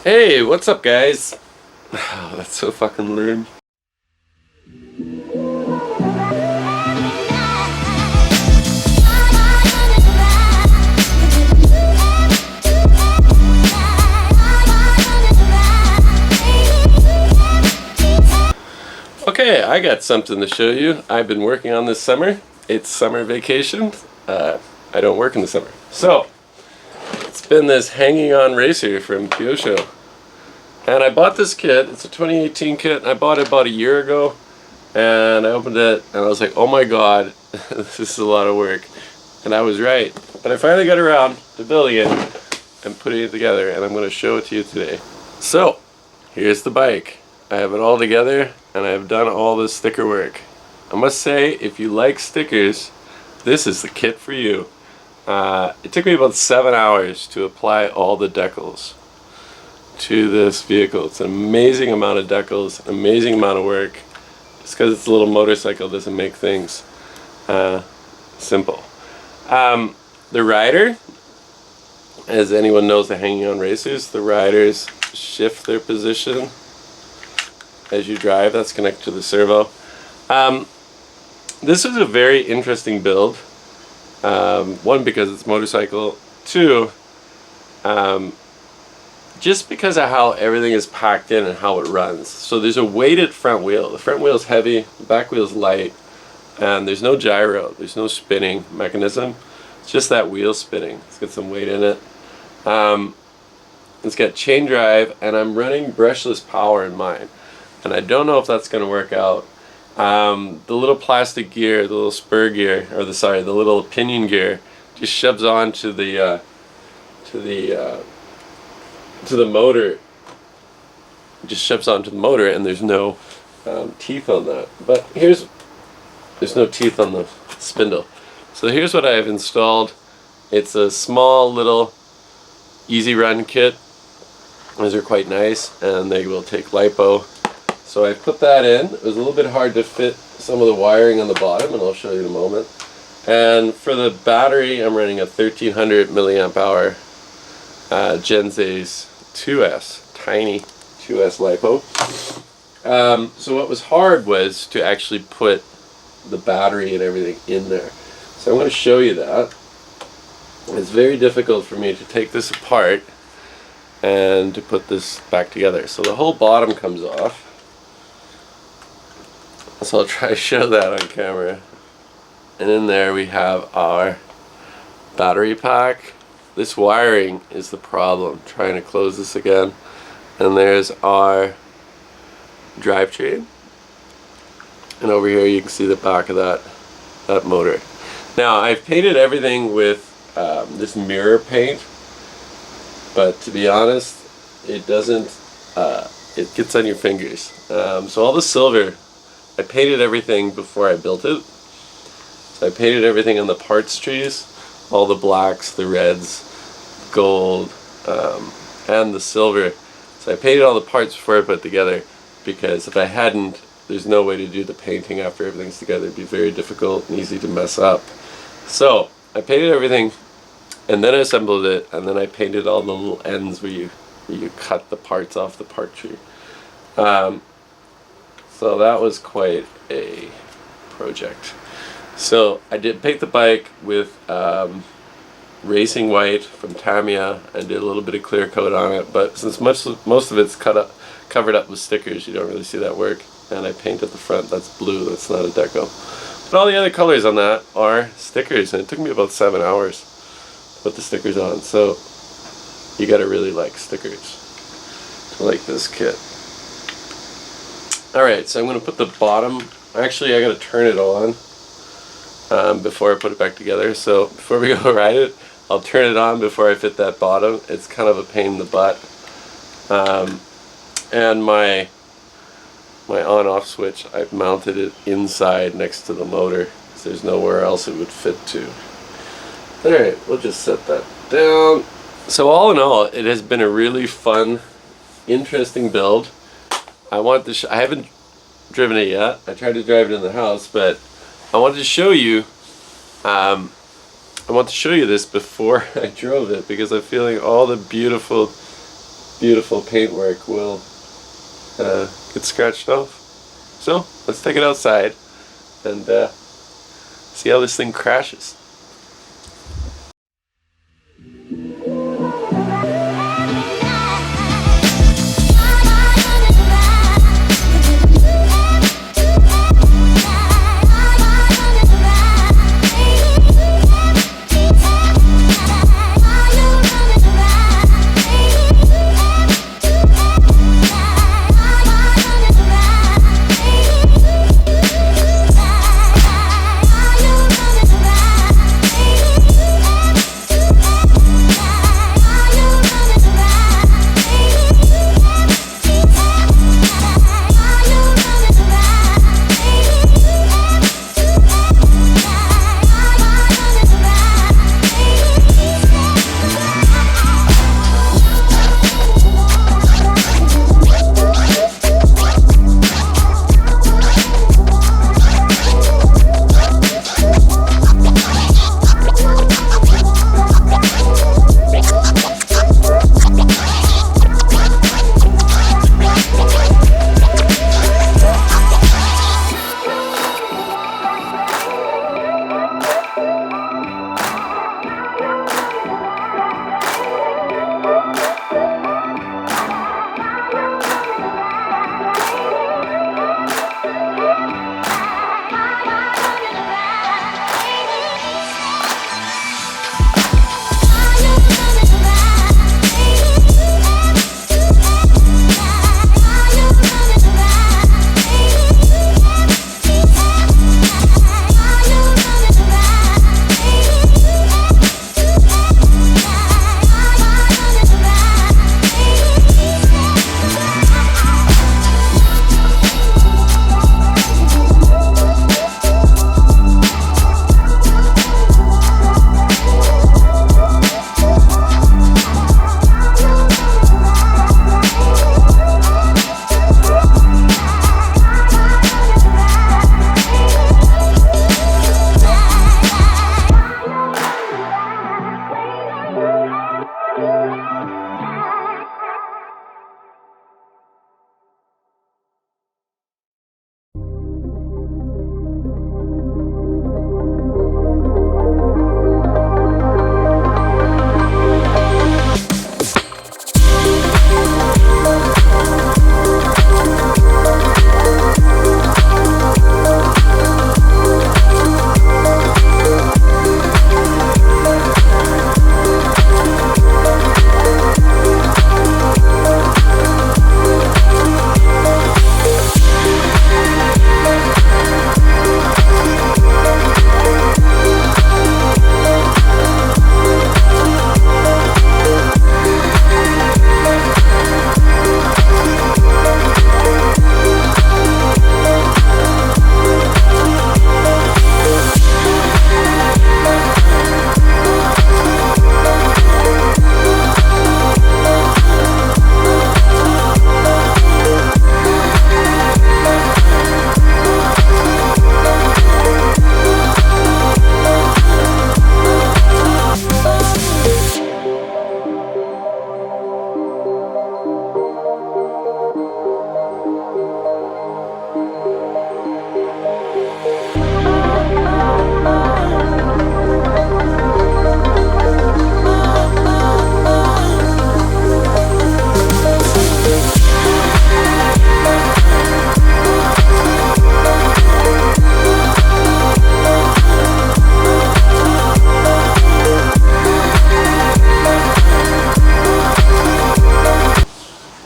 Hey, what's up, guys? Oh, that's so fucking lame. Okay, I got something to show you. I've been working on this summer. It's summer vacation. I don't work in the summer. So, it's been this hanging on racer from Kyosho. And I bought this kit. It's a 2018 kit. I bought it about a year ago. And I opened it and I was like, oh my god, this is a lot of work. And I was right. But I finally got around to building it and putting it together. And I'm going to show it to you today. So, here's the bike. I have it all together and I've done all the sticker work. I must say, if you like stickers, this is the kit for you. It took me about 7 hours to apply all the decals to this vehicle. It's an amazing amount of decals, amazing amount of work. Just because it's a little motorcycle doesn't make things simple. The rider, as anyone knows the hanging on racers, the riders shift their position as you drive. That's connected to the servo. This is a very interesting build. One, because it's motorcycle. Two, just because of how everything is packed in and how it runs. So there's a weighted front wheel. The front wheel is heavy, the back wheel is light, and there's no gyro, there's no spinning mechanism. It's just that wheel spinning. It's got some weight in it. It's got chain drive, and I'm running brushless power in mine. And I don't know if that's going to work out. The little plastic gear, the little spur gear, or the little pinion gear, just shoves on to the motor. It just shoves onto the motor, and there's no teeth on that. But there's no teeth on the spindle. So here's what I have installed. It's a small little easy run kit. These are quite nice, and they will take lipo. So I put that in. It was a little bit hard to fit some of the wiring on the bottom, and I'll show you in a moment. And for the battery, I'm running a 1300 milliamp hour Genza's 2S, tiny 2S lipo. So what was hard was to actually put the battery and everything in there. So I'm going to show you that. It's very difficult for me to take this apart and to put this back together. So the whole bottom comes off. So I'll try to show that on camera. And in there we have our battery pack. This wiring is the problem. I'm trying to close this again. And there's our drivetrain. And over here you can see the back of that motor. Now I've painted everything with this mirror paint. But to be honest, it doesn't, it gets on your fingers. So all the silver, I painted everything before I built it. So I painted everything on the parts trees, all the blacks, the reds, gold, and the silver. So I painted all the parts before I put it together, because if I hadn't, there's no way to do the painting after everything's together. It'd be very difficult and easy to mess up. So I painted everything, and then I assembled it, and then I painted all the little ends where you cut the parts off the part tree. So that was quite a project. So I did paint the bike with racing white from Tamiya and did a little bit of clear coat on it, but since most of it's covered up with stickers, you don't really see that work. And I painted the front, that's blue, that's not a deco. But all the other colors on that are stickers, and it took me about 7 hours to put the stickers on. So you gotta really like stickers to like this kit. Alright, so I'm going to put the bottom, actually I got to turn it on before I put it back together. So before we go ride it, I'll turn it on before I fit that bottom. It's kind of a pain in the butt. And my on-off switch, I've mounted it inside next to the motor, because there's nowhere else it would fit to. Alright, we'll just set that down. So all in all, it has been a really fun, interesting build. I haven't driven it yet. I tried to drive it in the house, but I wanted to show you this before I drove it, because I'm feeling all the beautiful beautiful paintwork will get scratched off. So let's take it outside and see how this thing crashes.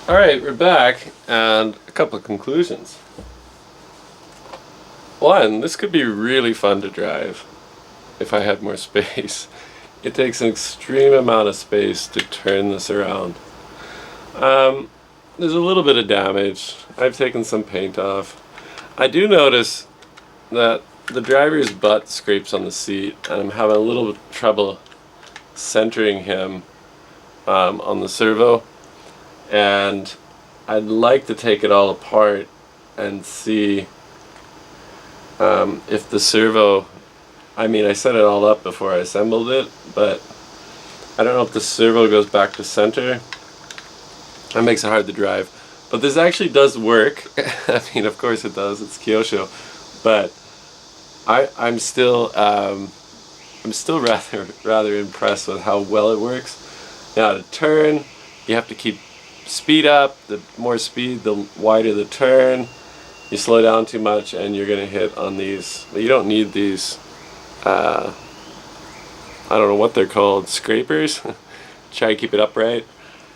Alright, we're back, and a couple of conclusions. One, this could be really fun to drive if I had more space. It takes an extreme amount of space to turn this around. There's a little bit of damage. I've taken some paint off. I do notice that the driver's butt scrapes on the seat, and I'm having a little trouble centering him on the servo. And I'd like to take it all apart and see if the servo, I mean, I set it all up before I assembled it, but I don't know if the servo goes back to center. That makes it hard to drive. But this actually does work. I mean, of course it does. It's Kyosho, but I'm still rather impressed with how well it works. Now to turn, you have to keep speed up. The more speed, the wider the turn. You slow down too much, and you're gonna hit on these. But you don't need these. I don't know what they're called. Scrapers. Try to keep it upright.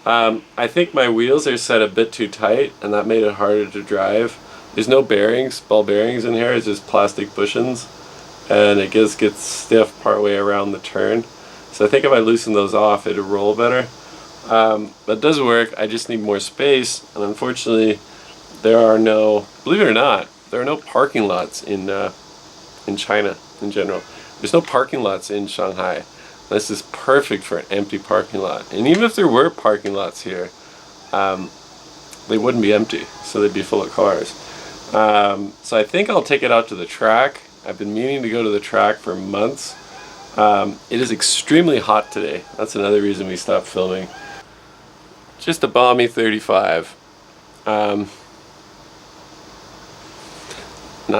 I think my wheels are set a bit too tight, and that made it harder to drive. There's no bearings, ball bearings in here. It's just plastic bushings, and it just gets stiff partway around the turn. So I think if I loosen those off, it'll roll better. But it does work. I just need more space, and unfortunately, there are no. Believe it or not, there are no parking lots in China in general. There's no parking lots in Shanghai. This is perfect for an empty parking lot. And even if there were parking lots here, they wouldn't be empty, so they'd be full of cars. So I think I'll take it out to the track. I've been meaning to go to the track for months. It is extremely hot today. That's another reason we stopped filming. Just a balmy 35. Not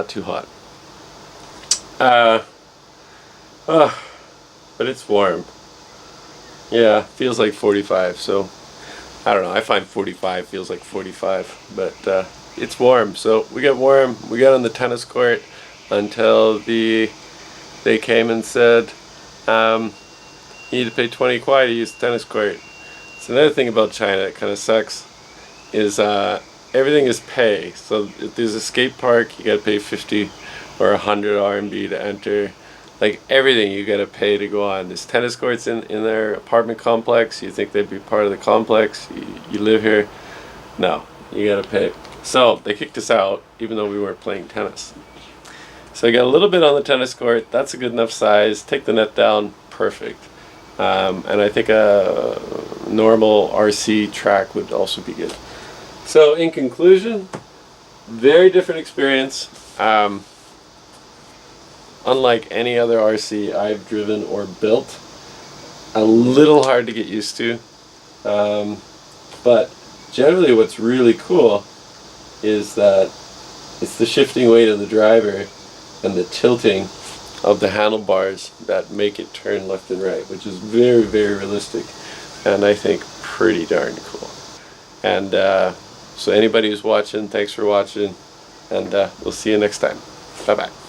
too hot. But it's warm. Yeah, feels like 45, so I don't know, I find 45 feels like 45, but it's warm. So we got warm, we got on the tennis court until they came and said you need to pay 20 kwai to use the tennis court. So another thing about China that kind of sucks is everything is pay. So if there's a skate park, you gotta pay 50 or 100 RMB to enter. Like everything you gotta pay to go on. There's tennis courts in their apartment complex. You think they'd be part of the complex. You live here. No, you gotta pay. So they kicked us out even though we weren't playing tennis. So I got a little bit on the tennis court. That's a good enough size. Take the net down, perfect. And I think a normal RC track would also be good. So in conclusion, very different experience. Unlike any other RC I've driven or built. A little hard to get used to. But generally what's really cool is that it's the shifting weight of the driver and the tilting of the handlebars that make it turn left and right, which is very, very realistic and I think pretty darn cool. And so anybody who's watching, thanks for watching, and we'll see you next time. Bye-bye.